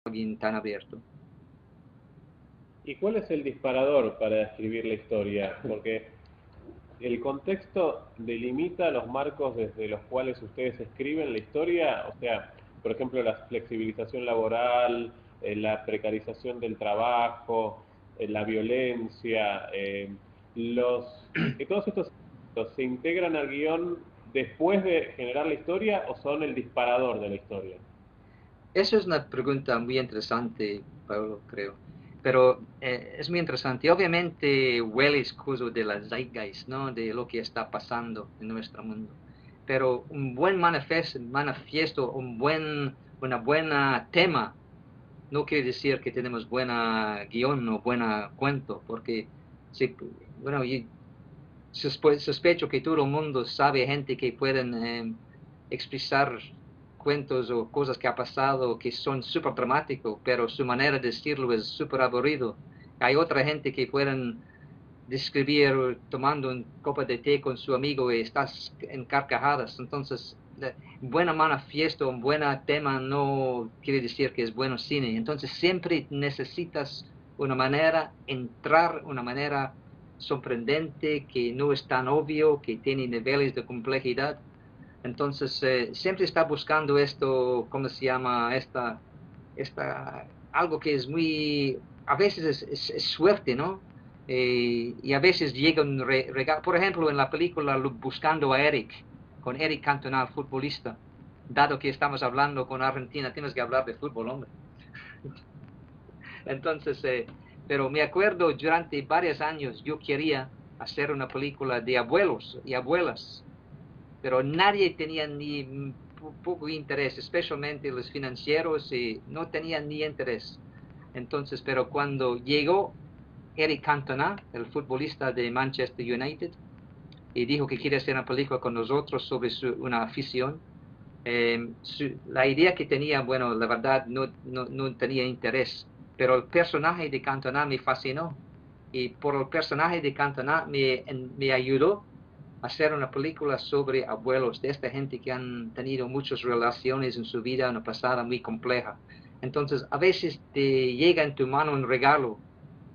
alguien tan abierto. ¿Y cuál es el disparador para escribir la historia? Porque el contexto delimita los marcos desde los cuales ustedes escriben la historia, o sea, por ejemplo, la flexibilización laboral, la precarización del trabajo, la violencia, los, que todos estos aspectos se integran al guión después de generar la historia o son el disparador de la historia. Esa es una pregunta muy interesante, Pablo, creo. Pero es muy interesante. Obviamente huele escuso de la zeitgeist, ¿no? De lo que está pasando en nuestro mundo. Pero un buen manifiesto, una buena tema, no quiere decir que tenemos buena guión o buena cuento, porque, sí, bueno, yo sospecho que todo el mundo sabe gente que pueden expresar cuentos o cosas que ha pasado que son súper dramáticos, pero su manera de decirlo es súper aburrido. Hay otra gente que pueden describir tomando una copa de té con su amigo y estás en carcajadas. Entonces, buena manifiesto, un buen tema no quiere decir que es bueno cine. Entonces, siempre necesitas una manera, entrar, una manera sorprendente, que no es tan obvio, que tiene niveles de complejidad. Entonces, siempre está buscando esto, ¿cómo se llama? Algo que es muy, a veces es suerte, ¿no? Y a veces llega un regalo. Por ejemplo, en la película Buscando a Eric, con Eric Cantona, futbolista. Dado que estamos hablando con Argentina, tienes que hablar de fútbol, hombre. Entonces, pero me acuerdo durante varios años yo quería hacer una película de abuelos y abuelas, pero nadie tenía ni poco interés, especialmente los financieros, y no tenían ni interés. Entonces, pero cuando llegó Eric Cantona, el futbolista de Manchester United, y dijo que quiere hacer una película con nosotros sobre una afición, la idea que tenía, bueno, la verdad no tenía interés, pero el personaje de Cantona me fascinó, y por el personaje de Cantona me ayudó a hacer una película sobre abuelos, de esta gente que han tenido muchas relaciones en su vida, una pasada muy compleja. Entonces, a veces te llega en tu mano un regalo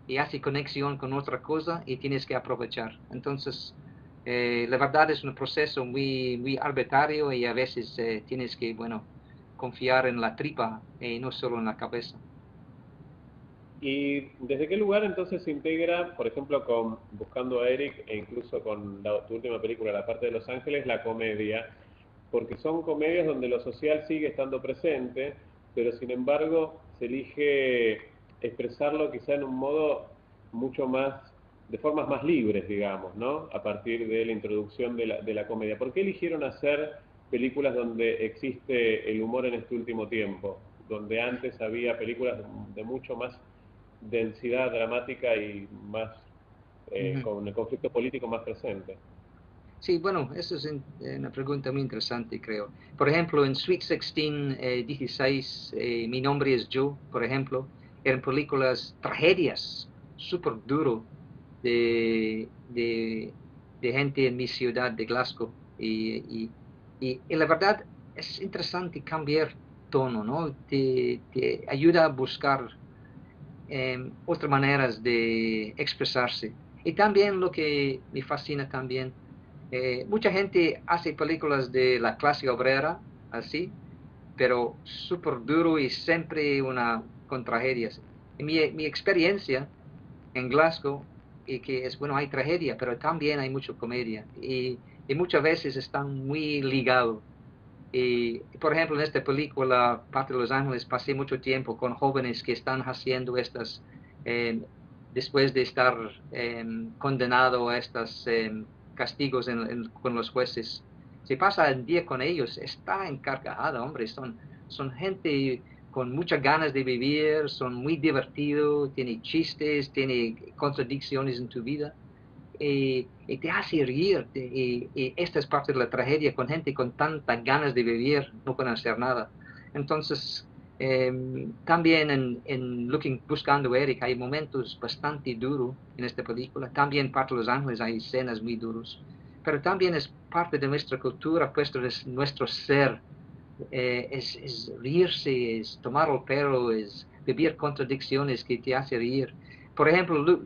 y hace conexión con otra cosa y tienes que aprovechar. Entonces, la verdad es un proceso muy arbitrario y a veces tienes que, bueno, confiar en la tripa y no solo en la cabeza. ¿Y desde qué lugar entonces se integra, por ejemplo, con Buscando a Eric e incluso con tu última película, La parte de Los Ángeles, la comedia? Porque son comedias donde lo social sigue estando presente, pero sin embargo se elige expresarlo quizá en un modo mucho más, de formas más libres, digamos, ¿no? A partir de la introducción de la comedia. ¿Por qué eligieron hacer películas donde existe el humor en este último tiempo? Donde antes había películas de mucho más densidad dramática y más Uh -huh. con el conflicto político más presente. Sí, bueno, eso es una pregunta muy interesante, creo. Por ejemplo, en Sweet 16, 16, Mi nombre es Joe, por ejemplo, eran películas, tragedias, súper duro de, de gente en mi ciudad de Glasgow. Y la verdad es interesante cambiar tono, ¿no? Te ayuda a buscar otras maneras de expresarse. Y también lo que me fascina también, mucha gente hace películas de la clase obrera, así, pero súper duro y siempre con tragedias. Y mi experiencia en Glasgow, y que es, bueno, hay tragedia, pero también hay mucha comedia. Y muchas veces están muy ligados. Y, por ejemplo, en esta película, Parte de Los Ángeles, pasé mucho tiempo con jóvenes que están haciendo eh, después de estar condenado a estos castigos con los jueces. Se pasa el día con ellos, está encarcajada, hombre, son gente con muchas ganas de vivir, son muy divertidos, tiene chistes, tiene contradicciones en tu vida y te hace reír. Y esta es parte de la tragedia, con gente con tantas ganas de vivir, no pueden hacer nada. Entonces, también Buscando a Eric hay momentos bastante duros en esta película. También parte de Los Ángeles hay escenas muy duras. Pero también es parte de nuestra cultura, pues de nuestro ser. es reírse, es tomar el pelo, es vivir contradicciones que te hace reír. Por ejemplo,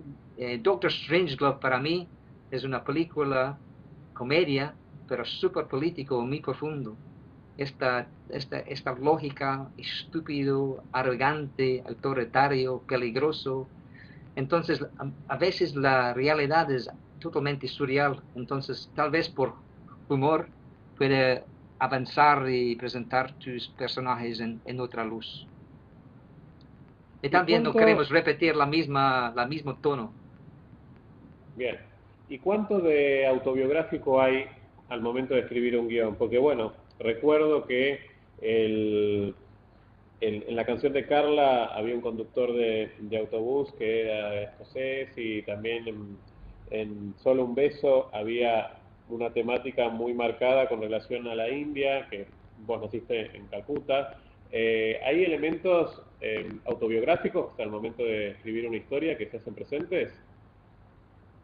Doctor Strangelove para mí es una película, comedia, pero súper político, muy profundo. Esta lógica, estúpido, arrogante, autoritario, peligroso. Entonces, a veces la realidad es totalmente surreal. Entonces, tal vez por humor puede avanzar y presentar tus personajes en otra luz. Y ¿Y también no cuánto, queremos repetir la mismo tono. bien, y cuánto de autobiográfico hay al momento de escribir un guión? Porque bueno, recuerdo que en la canción de Carla había un conductor de autobús que era escocés y también en Solo un beso había una temática muy marcada con relación a la India, que vos naciste en Calcuta. ¿Hay elementos autobiográficos al momento de escribir una historia que se hacen presentes?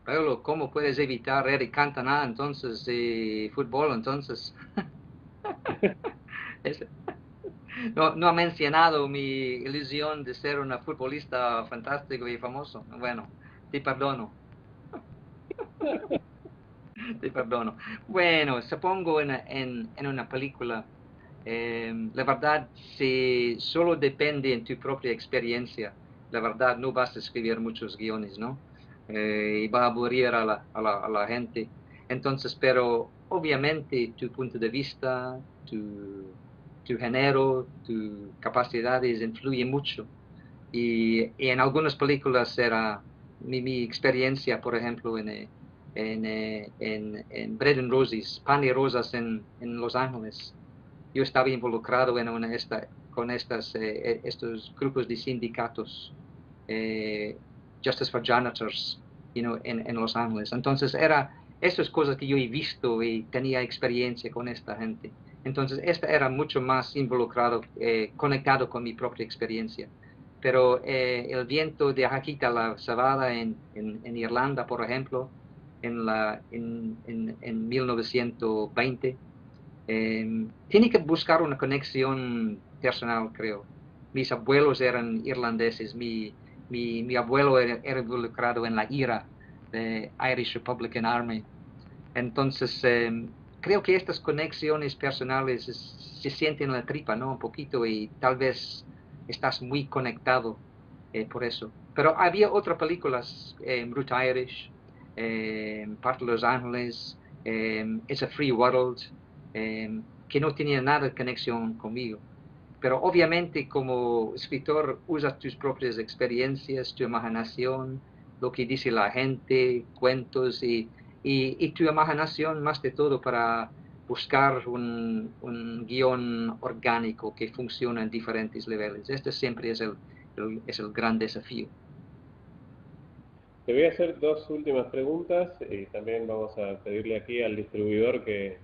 Pero ¿cómo puedes evitar Eric Cantona entonces de fútbol? Entonces, no ha mencionado mi ilusión de ser una futbolista fantástico y famoso. Bueno, te perdono. Te perdono. Bueno, supongo en una película, la verdad, si solo depende en tu propia experiencia, la verdad no vas a escribir muchos guiones, ¿no? Y va a aburrir a la gente. Entonces, pero obviamente tu punto de vista, tu género, tus capacidades influyen mucho. Y en algunas películas era mi experiencia, por ejemplo, en Bread and Roses, Pan y Rosas en Los Ángeles. Yo estaba involucrado con estos grupos de sindicatos, eh, Justice for Janitors, en Los Ángeles. Entonces, estas cosas que yo he visto y tenía experiencia con esta gente. Entonces, esta era mucho más involucrado, conectado con mi propia experiencia. Pero el viento de Hakita la Sabada en Irlanda, por ejemplo, en 1920, tiene que buscar una conexión personal, creo. Mis abuelos eran irlandeses, mi abuelo era involucrado en la IRA, de Irish Republican Army. Entonces, creo que estas conexiones personales se sienten en la tripa, ¿no? Un poquito y tal vez estás muy conectado por eso. Pero había otras películas, Route Irish, Parte de Los Ángeles, It's a Free World, que no tenían nada de conexión conmigo. Pero obviamente como escritor usas tus propias experiencias, tu imaginación, lo que dice la gente, cuentos y tu imaginación más de todo para buscar un guión orgánico que funciona en diferentes niveles. Este siempre es el gran desafío. Te voy a hacer dos últimas preguntas y también vamos a pedirle aquí al distribuidor que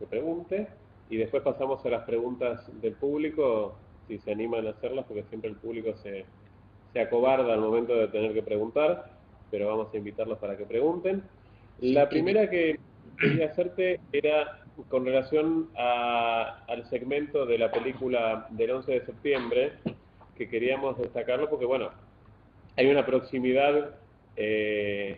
pregunte y después pasamos a las preguntas del público, si se animan a hacerlas, porque siempre el público se acobarda al momento de tener que preguntar, pero vamos a invitarlos para que pregunten. Sí, La primera que quería hacerte era con relación al segmento de la película del 11 de septiembre, que queríamos destacarlo porque, bueno, hay una proximidad eh,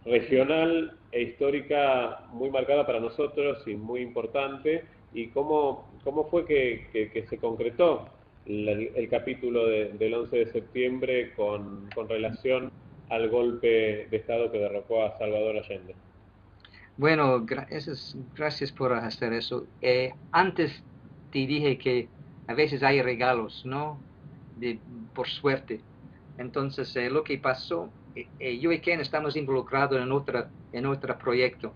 regional e histórica muy marcada para nosotros y muy importante. ¿Y cómo fue que se concretó el capítulo del 11 de septiembre con relación al golpe de Estado que derrocó a Salvador Allende? bueno, gracias por hacer eso. Antes te dije que a veces hay regalos, ¿no? Por suerte. Entonces, lo que pasó, yo y Ken estamos involucrados en otro proyecto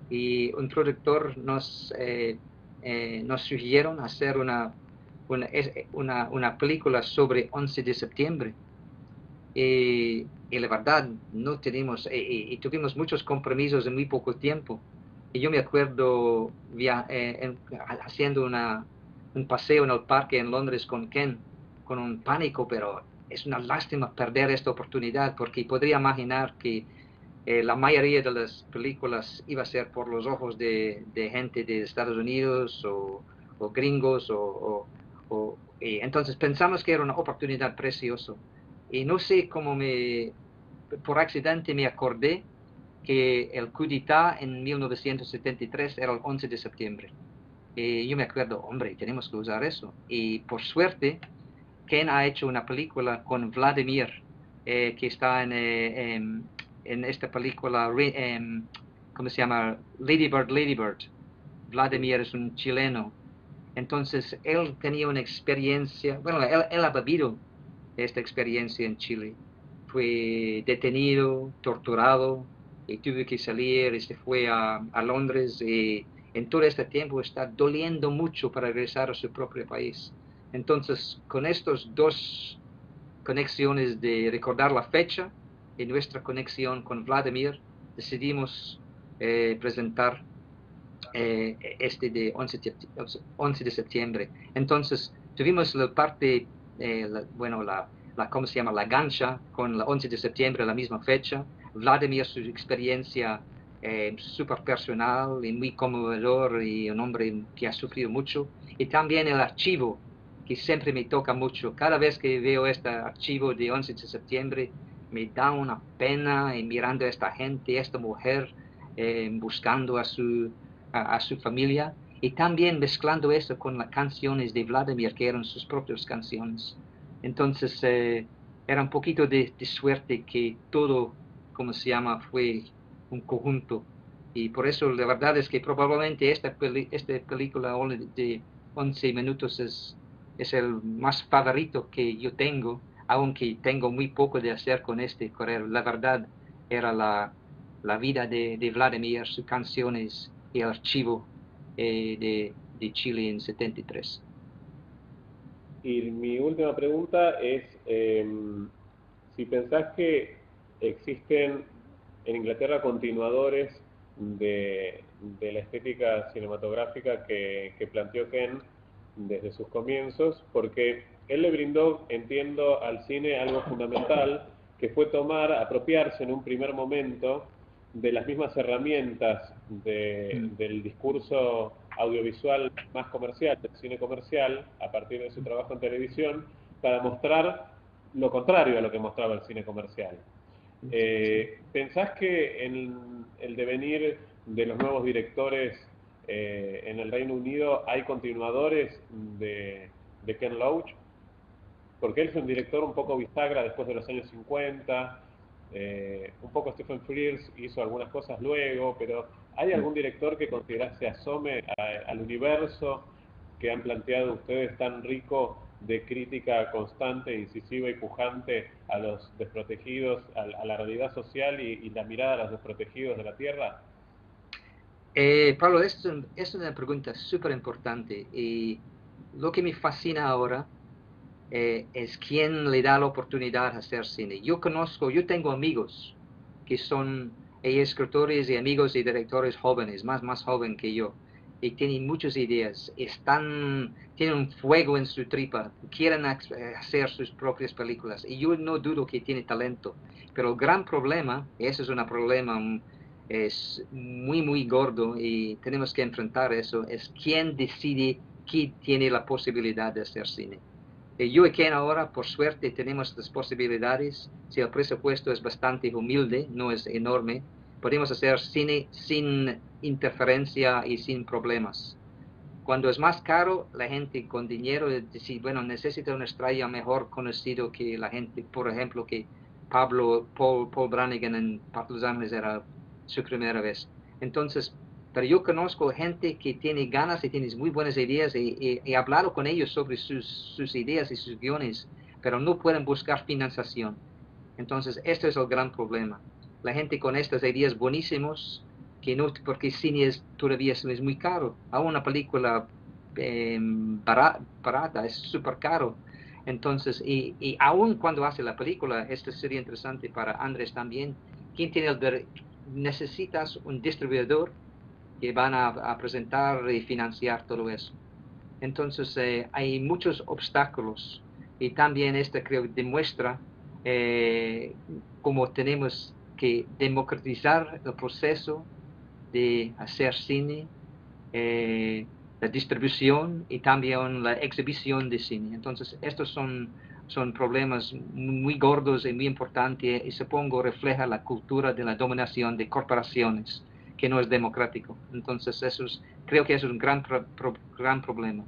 y un productor nos sugirieron hacer una película sobre 11 de septiembre. Y la verdad, no tenemos, y tuvimos muchos compromisos en muy poco tiempo. Y yo me acuerdo haciendo un paseo en el parque en Londres con Ken, con un pánico, pero es una lástima perder esta oportunidad, porque podría imaginar que la mayoría de las películas iba a ser por los ojos de gente de Estados Unidos o gringos, y entonces pensamos que era una oportunidad preciosa. Y no sé cómo por accidente me acordé que el coup d'État en 1973 era el 11 de septiembre. Y yo me acuerdo, hombre, tenemos que usar eso. Y por suerte, Ken ha hecho una película con Vladimir, que está en esta película, ¿cómo se llama? Lady Bird, Lady Bird. Vladimir es un chileno. Entonces, él tenía una experiencia, bueno, él ha vivido esta experiencia en Chile. Fue detenido, torturado, y tuvo que salir y se fue a Londres, y en todo este tiempo está doliendo mucho para regresar a su propio país. Entonces, con estos dos conexiones de recordar la fecha y nuestra conexión con Vladimir, decidimos presentar este de 11 de septiembre. Entonces, tuvimos la parte, bueno, ¿cómo se llama? La gancha con el 11 de septiembre, la misma fecha. Vladimir, su experiencia súper personal y muy conmovedor, y un hombre que ha sufrido mucho. Y también el archivo, que siempre me toca mucho. Cada vez que veo este archivo de 11 de septiembre, me da una pena, y mirando a esta gente, esta mujer, buscando a su familia, y también mezclando eso con las canciones de Vladimir, que eran sus propias canciones. Entonces, era un poquito de suerte que todo, como se llama, fue un conjunto. Y por eso la verdad es que probablemente esta película de 11 minutos es el más favorito que yo tengo, aunque tengo muy poco de hacer con este correo. La verdad era la vida de Vladimir, sus canciones y el archivo de Chile en 73. Y mi última pregunta es, si pensás que existen en Inglaterra continuadores de la estética cinematográfica que planteó Ken desde sus comienzos, porque él le brindó, entiendo, al cine algo fundamental, que fue apropiarse en un primer momento de las mismas herramientas del discurso audiovisual más comercial, del cine comercial, a partir de su trabajo en televisión, para mostrar lo contrario a lo que mostraba el cine comercial. ¿Pensás que en el devenir de los nuevos directores en el Reino Unido hay continuadores de Ken Loach? Porque él es un director un poco bisagra después de los años 50, un poco Stephen Frears hizo algunas cosas luego, pero ¿hay algún director que considerás se asome al universo que han planteado ustedes tan rico de crítica constante, incisiva y pujante a los desprotegidos, a la realidad social y la mirada a los desprotegidos de la tierra? Pablo, es una pregunta súper importante, y lo que me fascina ahora es quién le da la oportunidad a hacer cine. Yo tengo amigos que son escritores y amigos y directores jóvenes, más joven que yo, y tienen muchas ideas, tienen un fuego en su tripa, quieren hacer sus propias películas, y yo no dudo que tiene talento, pero el gran problema, y ese es un problema es muy gordo, y tenemos que enfrentar eso, es quién decide quién tiene la posibilidad de hacer cine. Yo y Ken ahora, por suerte, tenemos las posibilidades. Si el presupuesto es bastante humilde, no es enorme, podemos hacer cine sin interferencia y sin problemas. Cuando es más caro, la gente con dinero dice, bueno, necesita una estrella mejor conocido que la gente, por ejemplo, que Paul Brannigan en Parque Los Ángeles era su primera vez. Entonces, pero yo conozco gente que tiene ganas y tiene muy buenas ideas, y he hablado con ellos sobre sus ideas y sus guiones, pero no pueden buscar financiación. Entonces, este es el gran problema. La gente con estas ideas buenísimos, que no, porque cine todavía es muy caro. A una película barata es súper caro. Entonces, y aún cuando hace la película, esto sería interesante para Andrés también, ¿quién tiene necesitas un distribuidor que van a presentar y financiar todo eso? Entonces, hay muchos obstáculos, y también esto creo demuestra cómo tenemos que democratizar el proceso de hacer cine, la distribución y también la exhibición de cine. Entonces, estos son problemas muy gordos y muy importantes y supongo refleja la cultura de la dominación de corporaciones, que no es democrático. Entonces, creo que eso es un gran problema.